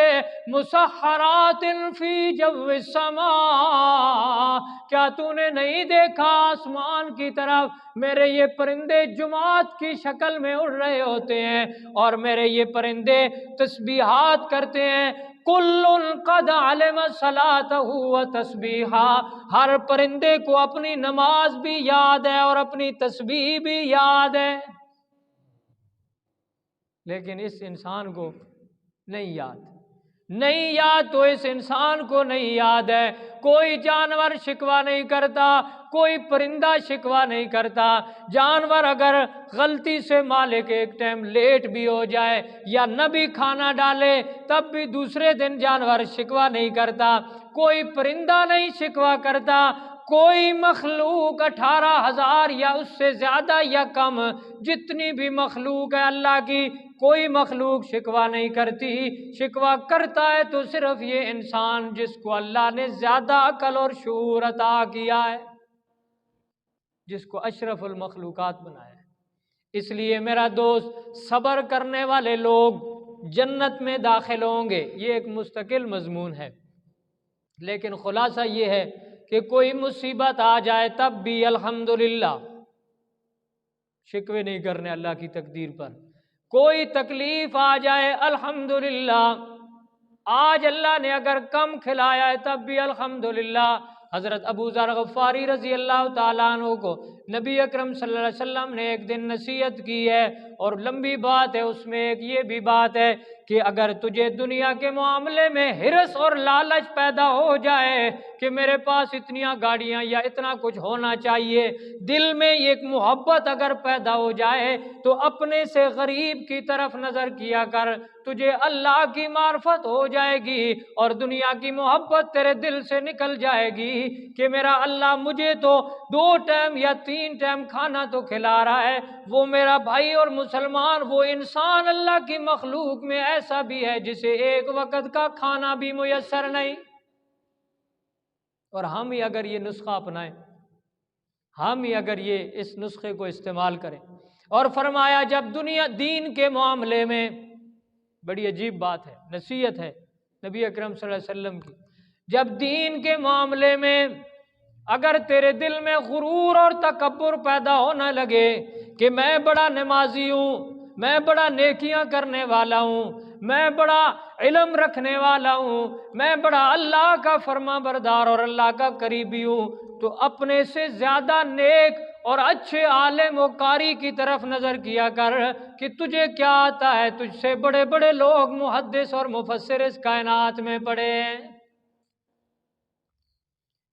مسخرات فی جو السماء، کیا تو نے نہیں دیکھا آسمان کی طرف میرے یہ پرندے جماعت کی شکل میں اڑ رہے ہوتے ہیں اور میرے یہ پرندے تسبیحات کرتے ہیں، کل قد علم صلاتہ و تسبیحہ، ہر پرندے کو اپنی نماز بھی یاد ہے اور اپنی تسبیح بھی یاد ہے، لیکن اس انسان کو نہیں یاد، تو اس انسان کو نہیں یاد ہے۔ کوئی جانور شکوہ نہیں کرتا، کوئی پرندہ شکوہ نہیں کرتا، جانور اگر غلطی سے مالک ایک ٹائم لیٹ بھی ہو جائے یا نہ بھی کھانا ڈالے تب بھی دوسرے دن جانور شکوہ نہیں کرتا، کوئی پرندہ نہیں شکوہ کرتا، کوئی مخلوق 18,000 یا اس سے زیادہ یا کم جتنی بھی مخلوق ہے اللہ کی، کوئی مخلوق شکوہ نہیں کرتی۔ شکوہ کرتا ہے تو صرف یہ انسان جس کو اللہ نے زیادہ عقل اور شعور عطا کیا ہے، جس کو اشرف المخلوقات بنایا ہے۔ اس لیے میرا دوست، صبر کرنے والے لوگ جنت میں داخل ہوں گے، یہ ایک مستقل مضمون ہے، لیکن خلاصہ یہ ہے کہ کوئی مصیبت آ جائے تب بھی الحمدللہ شکوے نہیں کرنے اللہ کی تقدیر پر۔ کوئی تکلیف آ جائے الحمدللہ، آج اللہ نے اگر کم کھلایا ہے تب بھی الحمدللہ۔ حضرت ابو ذر غفاری رضی اللہ تعالیٰ عنہ کو نبی اکرم صلی اللہ علیہ وسلم نے ایک دن نصیحت کی ہے، اور لمبی بات ہے، اس میں ایک یہ بھی بات ہے کہ اگر تجھے دنیا کے معاملے میں حرص اور لالچ پیدا ہو جائے کہ میرے پاس اتنی گاڑیاں یا اتنا کچھ ہونا چاہیے، دل میں ایک محبت اگر پیدا ہو جائے تو اپنے سے غریب کی طرف نظر کیا کر، تجھے اللہ کی معرفت ہو جائے گی اور دنیا کی محبت تیرے دل سے نکل جائے گی کہ میرا اللہ مجھے تو 2 ٹائم یا 3 ٹائم کھانا تو کھلا رہا ہے، وہ میرا بھائی اور مسلمان، وہ انسان اللہ کی مخلوق میں ایسا بھی ہے جسے ایک وقت کا کھانا بھی میسر نہیں۔ اور ہم ہی اگر یہ نسخہ اپنائیں، ہم ہی اگر یہ اس نسخے کو استعمال کریں، اور فرمایا جب دنیا دین کے معاملے میں، بڑی عجیب بات ہے، نصیحت ہے نبی اکرم صلی اللہ علیہ وسلم کی، جب دین کے معاملے میں اگر تیرے دل میں غرور اور تکبر پیدا ہونے لگے کہ میں بڑا نمازی ہوں، میں بڑا نیکیاں کرنے والا ہوں، میں بڑا علم رکھنے والا ہوں، میں بڑا اللہ کا فرما بردار اور اللہ کا قریبی ہوں، تو اپنے سے زیادہ نیک اور اچھے عالم و قاری کی طرف نظر کیا کر کہ تجھے کیا آتا ہے، تجھ سے بڑے بڑے لوگ محدث اور مفسر اس کائنات میں پڑے ہیں۔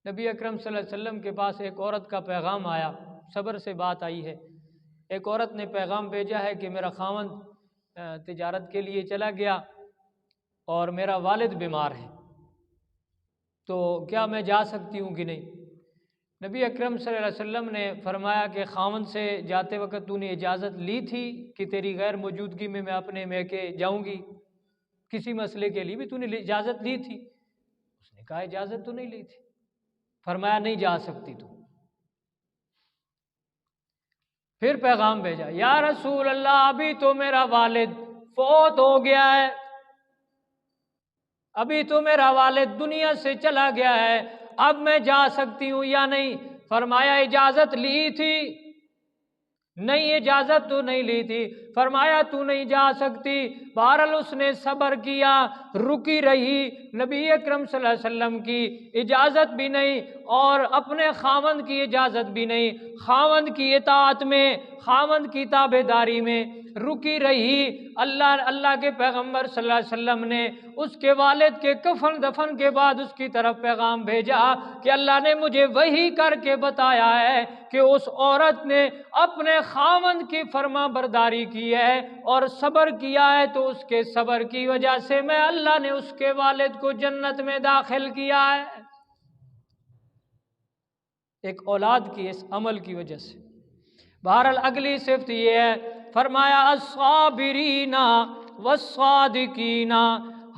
نبی اکرم صلی اللہ علیہ وسلم کے پاس ایک عورت کا پیغام آیا، صبر سے بات آئی ہے، ایک عورت نے پیغام بھیجا ہے کہ میرا خاوند تجارت کے لیے چلا گیا اور میرا والد بیمار ہے، تو کیا میں جا سکتی ہوں کہ نہیں؟ نبی اکرم صلی اللہ علیہ وسلم نے فرمایا کہ خاوند سے جاتے وقت تو نے اجازت لی تھی کہ تیری غیر موجودگی میں اپنے میکے جاؤں گی، کسی مسئلے کے لیے بھی تو نے اجازت لی تھی؟ اس نے کہا اجازت تو نہیں لی تھی۔ فرمایا نہیں جا سکتی تو۔ پھر پیغام بھیجا، یا رسول اللہ ابھی تو میرا والد فوت ہو گیا ہے، ابھی تو میرا والد دنیا سے چلا گیا ہے، اب میں جا سکتی ہوں یا نہیں؟ فرمایا اجازت لی تھی؟ نہیں اجازت تو نہیں لی تھی۔ فرمایا تو نہیں جا سکتی۔ بہرحال اس نے صبر کیا، رکی رہی، نبی اکرم صلی اللہ علیہ وسلم کی اجازت بھی نہیں اور اپنے خاوند کی اجازت بھی نہیں، خاوند کی اطاعت میں، خاوند کی تابعداری میں رکی رہی۔ اللہ کے پیغمبر صلی اللہ علیہ وسلم نے اس کے والد کے کفن دفن کے بعد اس کی طرف پیغام بھیجا کہ اللہ نے مجھے وحی کر کے بتایا ہے کہ اس عورت نے اپنے خاوند کی فرما برداری کی ہے اور صبر کیا ہے، تو اس کے صبر کی وجہ سے میں اللہ نے اس کے والد کو جنت میں داخل کیا ہے، ایک اولاد کی اس عمل کی وجہ سے۔ بہرحال اگلی صفت یہ ہے، فرمایا الصابرین والصادقین،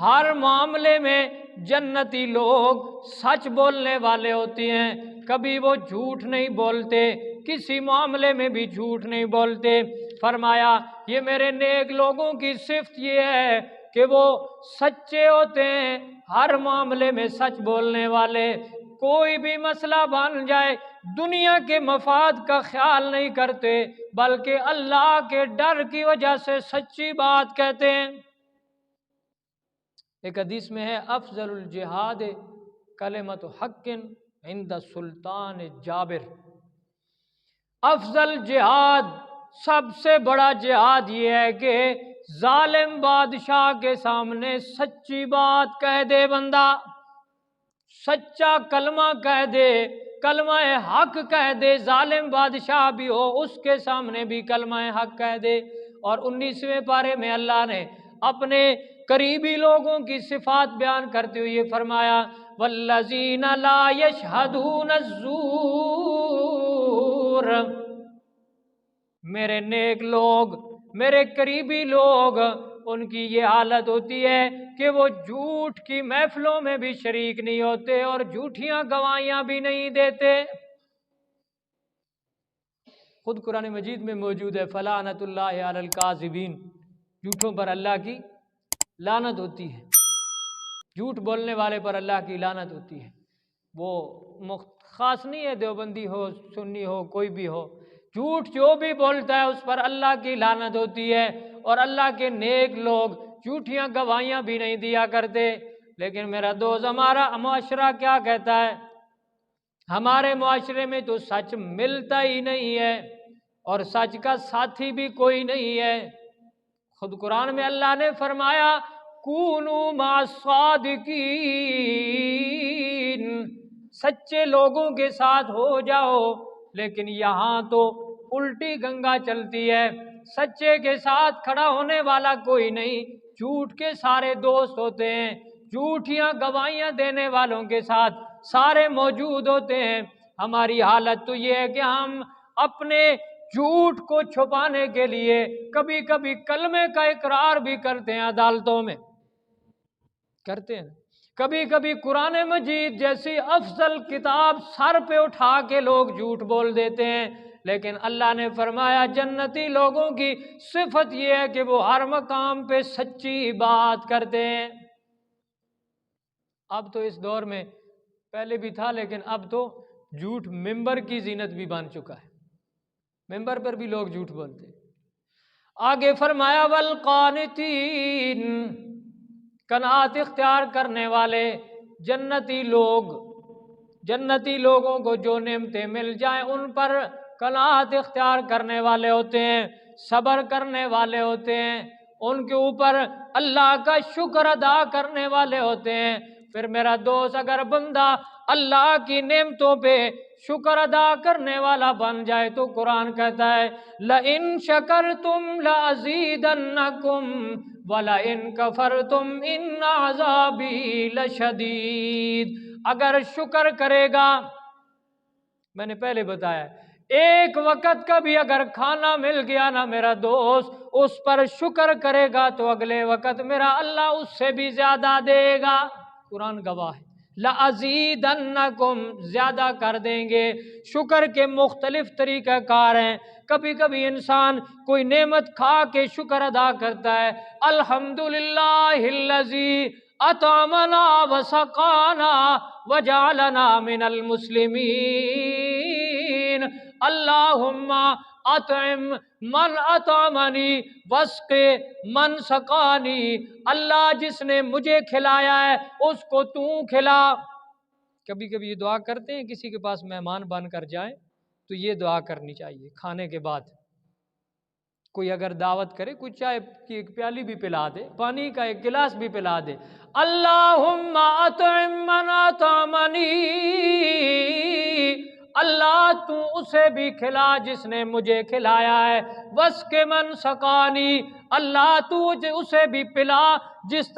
ہر معاملے میں جنتی لوگ سچ بولنے والے ہوتے ہیں، کبھی وہ جھوٹ نہیں بولتے، کسی معاملے میں بھی جھوٹ نہیں بولتے۔ فرمایا یہ میرے نیک لوگوں کی صفت یہ ہے کہ وہ سچے ہوتے ہیں، ہر معاملے میں سچ بولنے والے، کوئی بھی مسئلہ بن جائے دنیا کے مفاد کا خیال نہیں کرتے بلکہ اللہ کے ڈر کی وجہ سے سچی بات کہتے ہیں۔ ایک حدیث میں ہے افضل الجہاد کلمۃ حق عند سلطان جابر، افضل جہاد، سب سے بڑا جہاد یہ ہے کہ ظالم بادشاہ کے سامنے سچی بات کہہ دے بندہ، سچا کلمہ کہہ دے، کلمہ حق کہہ دے، ظالم بادشاہ بھی ہو اس کے سامنے بھی کلمہ حق کہہ دے۔ اور 19ویں پارے میں اللہ نے اپنے قریبی لوگوں کی صفات بیان کرتے ہوئے فرمایا والذین لا یشہدون الزور، میرے نیک لوگ، میرے قریبی لوگ، ان کی یہ حالت ہوتی ہے کہ وہ جھوٹ کی محفلوں میں بھی شریک نہیں ہوتے اور جھوٹیاں گواہیاں بھی نہیں دیتے۔ خود قرآن مجید میں موجود ہے فلعنۃ اللہ علی الکاذبین، جھوٹوں پر اللہ کی لعنت ہوتی ہے، جھوٹ بولنے والے پر اللہ کی لعنت ہوتی ہے۔ وہ خاص نہیں ہے دیوبندی ہو سنی ہو کوئی بھی ہو، جھوٹ جو بھی بولتا ہے اس پر اللہ کی لعنت ہوتی ہے، اور اللہ کے نیک لوگ جھوٹیاں گواہیاں بھی نہیں دیا کرتے۔ لیکن میرا دوست ہمارا معاشرہ کیا کہتا ہے؟ ہمارے معاشرے میں تو سچ ملتا ہی نہیں ہے اور سچ کا ساتھی بھی کوئی نہیں ہے۔ خود قرآن میں اللہ نے فرمایا کونوا مع الصادقین، سچے لوگوں کے ساتھ ہو جاؤ، لیکن یہاں تو الٹی گنگا چلتی ہے، سچے کے ساتھ کھڑا ہونے والا کوئی نہیں، جھوٹ کے سارے دوست ہوتے ہیں، جھوٹیاں گواہیاں دینے والوں کے ساتھ سارے موجود ہوتے ہیں۔ ہماری حالت تو یہ ہے کہ ہم اپنے جھوٹ کو چھپانے کے لیے کبھی کبھی کلمے کا اقرار بھی کرتے ہیں، عدالتوں میں کرتے ہیں، کبھی کبھی قرآن مجید جیسی افضل کتاب سر پہ اٹھا کے لوگ جھوٹ بول دیتے ہیں۔ لیکن اللہ نے فرمایا جنتی لوگوں کی صفت یہ ہے کہ وہ ہر مقام پہ سچی بات کرتے ہیں۔ اب تو اس دور میں، پہلے بھی تھا لیکن اب تو جھوٹ ممبر کی زینت بھی بن چکا ہے، ممبر پر بھی لوگ جھوٹ بولتے ہیں۔ آگے فرمایا والقانتین، قناعت اختیار کرنے والے جنتی لوگ، جنتی لوگوں کو جو نعمتیں مل جائیں ان پر قناعت اختیار کرنے والے ہوتے ہیں، صبر کرنے والے ہوتے ہیں، ان کے اوپر اللہ کا شکر ادا کرنے والے ہوتے ہیں۔ پھر میرا دوست اگر بندہ اللہ کی نعمتوں پہ شکر ادا کرنے والا بن جائے تو قرآن کہتا ہے لَإِن شَكَرْتُمْ لَأَزِيدَنَّكُمْ وَلَإِن كَفَرْتُمْ إِنَّ عَذَابِي لَشَدِيدٌ، اگر شکر کرے گا، میں نے پہلے بتایا ایک وقت کا بھی اگر کھانا مل گیا نا میرا دوست، اس پر شکر کرے گا تو اگلے وقت میرا اللہ اس سے بھی زیادہ دے گا۔ قرآن گواہ ہے لَأَزِيدَنَّكُمْ، زیادہ کر دیں گے۔ شکر کے مختلف طریقہ کار ہیں، کبھی کبھی انسان کوئی نعمت کھا کے شکر ادا کرتا ہے، الحمدللہ الذی اطعمنا وسقانا وجعلنا من المسلمین، اللہم اطعم من اطعمنی واسق من سقانی، اللہ جس نے مجھے کھلایا ہے اس کو تو کھلا۔ کبھی کبھی یہ دعا کرتے ہیں کسی کے پاس مہمان بن کر جائیں تو یہ دعا کرنی چاہیے کھانے کے بعد، کوئی اگر دعوت کرے کوئی چائے کی ایک پیالی بھی پلا دے، پانی کا ایک گلاس بھی پلا دے، اللہم اطعم من اطعمنی، اللہ تو اسے بھی کھلا جس نے مجھے کھلایا ہے، واسق من سقانی، اللہ تو اسے بھی پلا جس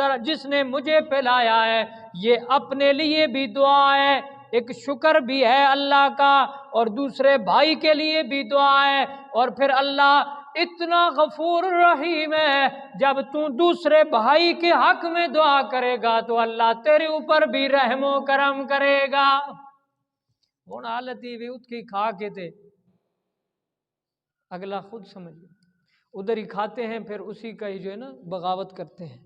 نے مجھے پلایا ہے۔ یہ اپنے لیے بھی دعا ہے، ایک شکر بھی ہے اللہ کا، اور دوسرے بھائی کے لیے بھی دعا ہے، اور پھر اللہ اتنا غفور رحیم ہے، جب تو دوسرے بھائی کے حق میں دعا کرے گا تو اللہ تیرے اوپر بھی رحم و کرم کرے گا۔ ہوں حالت ہی اٹھ کے کھا کے تھے، اگلا خود سمجھ ادھر ہی کھاتے ہیں، پھر اسی کا ہی جو ہے نا بغاوت کرتے ہیں۔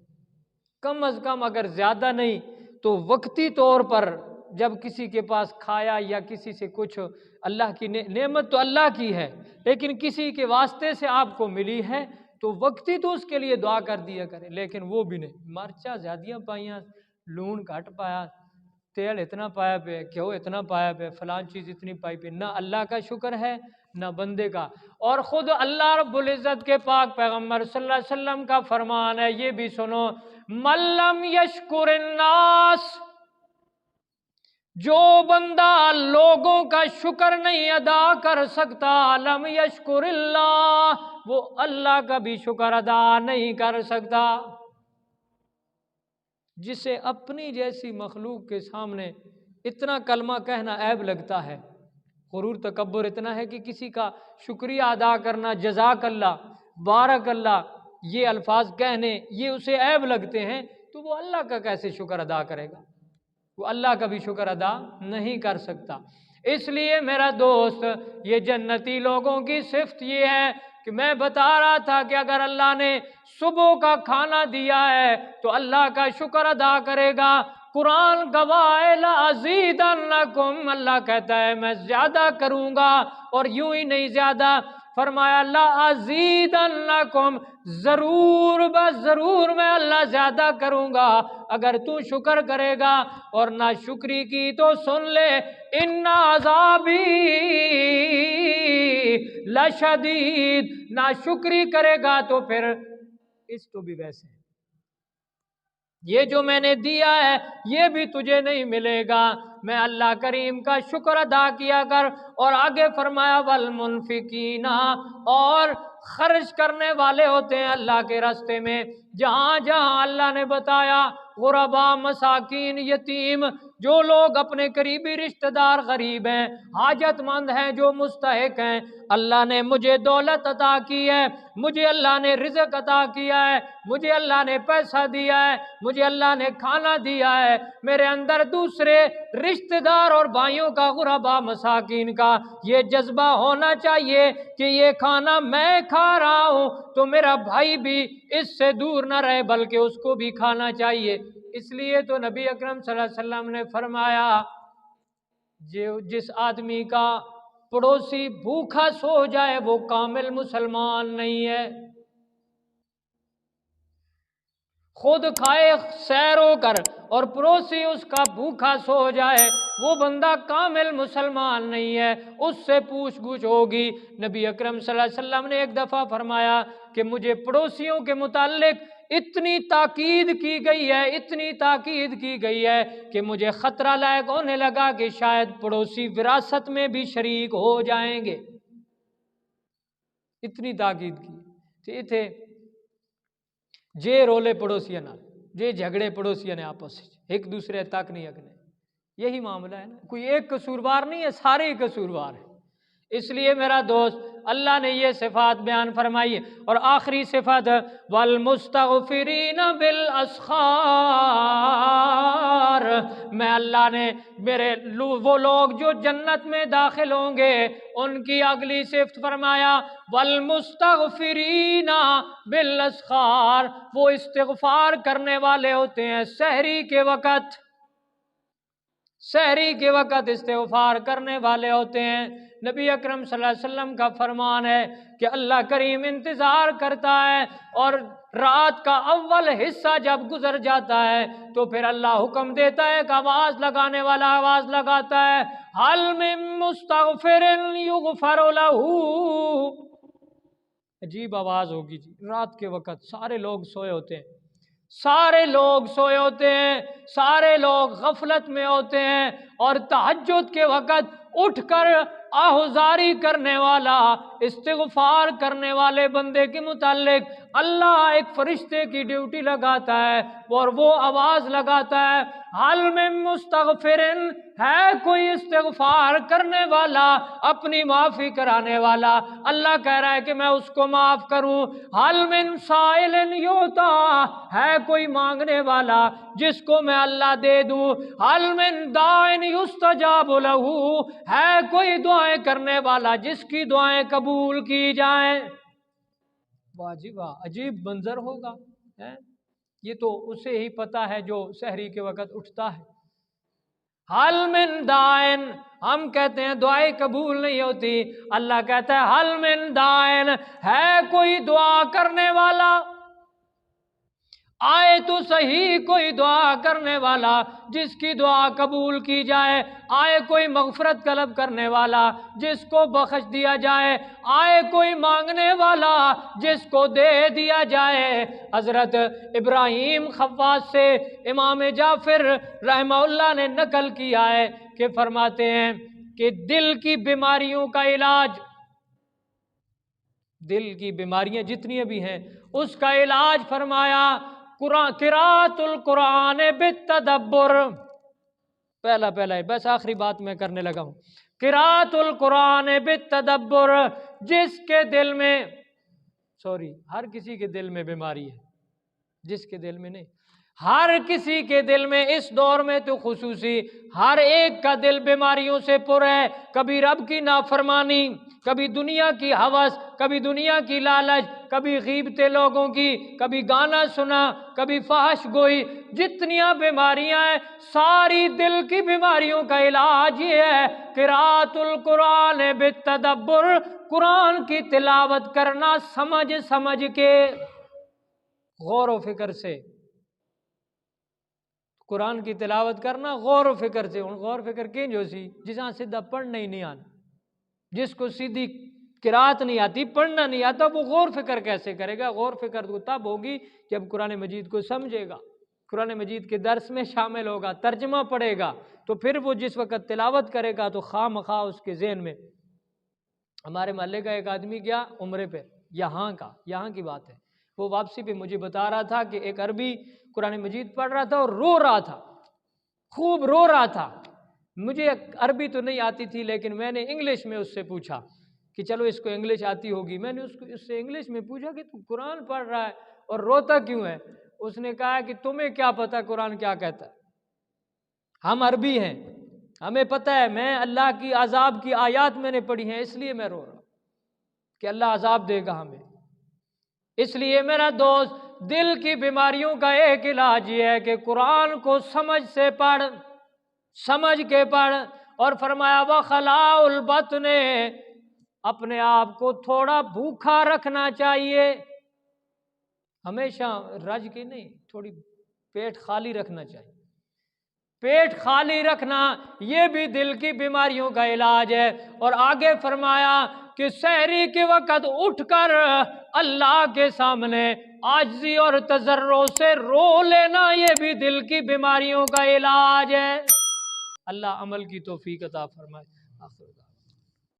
کم از کم اگر زیادہ نہیں تو وقتی طور پر جب کسی کے پاس کھایا یا کسی سے کچھ، اللہ کی نعمت تو اللہ کی ہے لیکن کسی کے واسطے سے آپ کو ملی ہے تو وقتی تو اس کے لیے دعا کر دیا کرے، لیکن وہ بھی نہیں، مرچا زیادیاں پائیاں، لون گھٹ پایا، تیل اتنا پایا پہ، گھیو اتنا پایا پہ، فلان چیز اتنی پائی پہ، نہ اللہ کا شکر ہے نہ بندے کا۔ اور خود اللہ رب العزت کے پاک پیغمبر صلی اللہ علیہ وسلم کا فرمان ہے، یہ بھی سنو، من لم یشکر الناس، جو بندہ لوگوں کا شکر نہیں ادا کر سکتا، لم یشکر اللہ، وہ اللہ کا بھی شکر ادا نہیں کر سکتا۔ جسے اپنی جیسی مخلوق کے سامنے اتنا کلمہ کہنا عیب لگتا ہے، غرور تکبر اتنا ہے کہ کسی کا شکریہ ادا کرنا، جزاک اللہ، بارک اللہ، یہ الفاظ کہنے یہ اسے عیب لگتے ہیں، تو وہ اللہ کا کیسے شکر ادا کرے گا؟ وہ اللہ کا بھی شکر ادا نہیں کر سکتا۔ اس لیے میرا دوست، یہ جنتی لوگوں کی صفت یہ ہے کہ میں بتا رہا تھا کہ اگر اللہ نے صبح کا کھانا دیا ہے تو اللہ کا شکر ادا کرے گا۔ قرآن گواہ ہے لَأَزِيدَنَّكُمْ، اللہ کہتا ہے میں زیادہ کروں گا، اور یوں ہی نہیں زیادہ، فرمایا لَأَزِيدَنَّكُمْ، ضرور بس ضرور میں اللہ زیادہ کروں گا اگر تو شکر کرے گا، اور نہ شکری کی تو سن لے اِنَّ عَذَابِي لَشَدِيد، نہ شکری کرے گا تو پھر اس تو بھی ویسے ہے، یہ جو میں نے دیا ہے یہ بھی تجھے نہیں ملے گا۔ میں اللہ کریم کا شکر ادا کیا کر۔ اور آگے فرمایا والمنفقین، اور خرچ کرنے والے ہوتے ہیں اللہ کے راستے میں، جہاں جہاں اللہ نے بتایا غربا، مساکین، یتیم، جو لوگ اپنے قریبی رشتہ دار غریب ہیں، حاجت مند ہیں، جو مستحق ہیں، اللہ نے مجھے دولت عطا کی ہے، مجھے اللہ نے رزق عطا کیا ہے، مجھے اللہ نے پیسہ دیا ہے، مجھے اللہ نے کھانا دیا ہے، میرے اندر دوسرے رشتہ دار اور بھائیوں کا، غربا مساکین کا یہ جذبہ ہونا چاہیے کہ یہ کھانا میں کھا رہا ہوں تو میرا بھائی بھی اس سے دور نہ رہے بلکہ اس کو بھی کھانا چاہیے۔ اس لیے تو نبی اکرم صلی اللہ علیہ وسلم نے فرمایا جس آدمی کا پڑوسی بھوکا سو جائے وہ کامل مسلمان نہیں ہے۔ خود کھائے سیر ہو کر اور پڑوسی اس کا بھوکا سو جائے وہ بندہ کامل مسلمان نہیں ہے، اس سے پوچھ گچھ ہوگی۔ نبی اکرم صلی اللہ علیہ وسلم نے ایک دفعہ فرمایا کہ مجھے پڑوسیوں کے متعلق اتنی تاکید کی گئی ہے، اتنی تاکید کی گئی ہے کہ مجھے خطرہ لاحق ہونے لگا کہ شاید پڑوسی وراثت میں بھی شریک ہو جائیں گے، اتنی تاکید کی تے تھے جے رولے پڑوسیاں نال، جے جھگڑے پڑوسیاں نے آپس ایک دوسرے تک نہیں اگنے، یہی معاملہ ہے نا، کوئی ایک قصوروار نہیں ہے، سارے ہی قصوروار ہیں۔ اس لیے میرا دوست اللہ نے یہ صفات بیان فرمائی ہے۔ اور آخری صفت والمستغفرین بالاسخار، میں اللہ نے میرے وہ لوگ جو جنت میں داخل ہوں گے ان کی اگلی صفت فرمایا والمستغفرین بالاسخار، وہ استغفار کرنے والے ہوتے ہیں سحری کے وقت، سحری کے وقت استغفار کرنے والے ہوتے ہیں۔ نبی اکرم صلی اللہ علیہ وسلم کا فرمان ہے کہ اللہ کریم انتظار کرتا ہے اور رات کا اول حصہ جب گزر جاتا ہے تو پھر اللہ حکم دیتا ہے کہ آواز لگانے والا آواز لگاتا ہے حل من مستغفر یغفر لہ، عجیب آواز ہوگی جی، رات کے وقت سارے لوگ سوئے ہوتے ہیں، سارے لوگ سوئے ہوتے ہیں، سارے لوگ غفلت میں ہوتے ہیں، اور تہجد کے وقت اٹھ کر آہوزاری کرنے والا، استغفار کرنے والے بندے کے متعلق اللہ ایک فرشتے کی ڈیوٹی لگاتا ہے اور وہ آواز لگاتا ہے حل من مستغفرن، ہے کوئی استغفار کرنے والا، اپنی معافی کرانے والا، اللہ کہہ رہا ہے کہ میں اس کو معاف کروں۔ حل من سائل یعطا، ہے کوئی مانگنے والا جس کو میں اللہ دے دوں۔ حل من داعٍ یستجاب لہ، ہے کوئی دعائیں کرنے والا جس کی دعائیں قبول کی جائیں۔ واہ جی واہ، عجیب منظر ہوگا، یہ تو اسے ہی پتا ہے جو سحری کے وقت اٹھتا ہے۔ حل من داعٍ، ہم کہتے ہیں دعائیں قبول نہیں ہوتی، اللہ کہتا ہے حل من داعٍ، ہے کوئی دعا کرنے والا، آئے تو صحیح کوئی دعا کرنے والا جس کی دعا قبول کی جائے، آئے کوئی مغفرت طلب کرنے والا جس کو بخش دیا جائے، آئے کوئی مانگنے والا جس کو دے دیا جائے۔ حضرت ابراہیم خواص سے امام جعفر رحمہ اللہ نے نقل کیا ہے کہ فرماتے ہیں کہ دل کی بیماریوں کا علاج، دل کی بیماریاں جتنی بھی ہیں اس کا علاج فرمایا قراءۃ القرآن بالتدبر، پہلا ہے، بس آخری بات میں کرنے لگا ہوں۔ قراءۃ القرآن بالتدبر، جس کے دل میں ہر کسی کے دل میں بیماری ہے، جس کے دل میں نہیں، ہر کسی کے دل میں اس دور میں تو خصوصی ہر ایک کا دل بیماریوں سے پر ہے۔ کبھی رب کی نافرمانی، کبھی دنیا کی ہوس، کبھی دنیا کی لالچ، کبھی غیبتیں لوگوں کی، کبھی گانا سنا، کبھی فحش گوئی، جتنیاں بیماریاں ہیں ساری دل کی بیماریوں کا علاج یہ ہے قراءۃ القرآن بالتدبر، قرآن کی تلاوت کرنا سمجھ کے، غور و فکر سے، قرآن کی تلاوت کرنا غور و فکر سے۔ غور و فکر کہیں جو سی جساں سیدھا پڑھنا ہی نہیں آنا، جس کو سیدھی قرات نہیں آتی، پڑھنا نہیں آتا، وہ غور فکر کیسے کرے گا؟ غور فکر تو تب ہوگی جب قرآن مجید کو سمجھے گا، قرآن مجید کے درس میں شامل ہوگا، ترجمہ پڑھے گا، تو پھر وہ جس وقت تلاوت کرے گا تو خواہ مخواہ اس کے ذہن میں۔ ہمارے محلے کا ایک آدمی گیا عمرے پہ، یہاں کی بات ہے، وہ واپسی پہ مجھے بتا رہا تھا کہ ایک عربی قرآن مجید پڑھ رہا تھا اور رو رہا تھا، خوب رو رہا تھا۔ مجھے عربی تو نہیں آتی تھی، لیکن میں نے انگلش میں اس سے پوچھا کہ چلو اس کو انگلش آتی ہوگی، میں نے اس سے انگلش میں پوچھا کہ تو قرآن پڑھ رہا ہے اور روتا کیوں ہے؟ اس نے کہا کہ تمہیں کیا پتا قرآن کیا کہتا ہے، ہم عربی ہیں، ہمیں پتہ ہے، میں اللہ کی عذاب کی آیات میں نے پڑھی ہیں، اس لیے میں رو رہا ہوں کہ اللہ عذاب دے گا ہمیں۔ اس لیے میرا دوست، دل کی بیماریوں کا ایک علاج یہ ہے کہ قرآن کو سمجھ سے پڑھ، سمجھ کے پڑھ، اور فرمایا وَخَلَاءُ الْبَطْنِ، اپنے آپ کو تھوڑا بھوکا رکھنا چاہیے، ہمیشہ رج کے نہیں، تھوڑی پیٹ خالی رکھنا چاہیے، پیٹ خالی رکھنا یہ بھی دل کی بیماریوں کا علاج ہے۔ اور آگے فرمایا کہ سحری کے وقت اٹھ کر اللہ کے سامنے عاجزی اور تضرع سے رو لینا، یہ بھی دل کی بیماریوں کا علاج ہے۔ اللہ عمل کی توفیق عطا فرمائے۔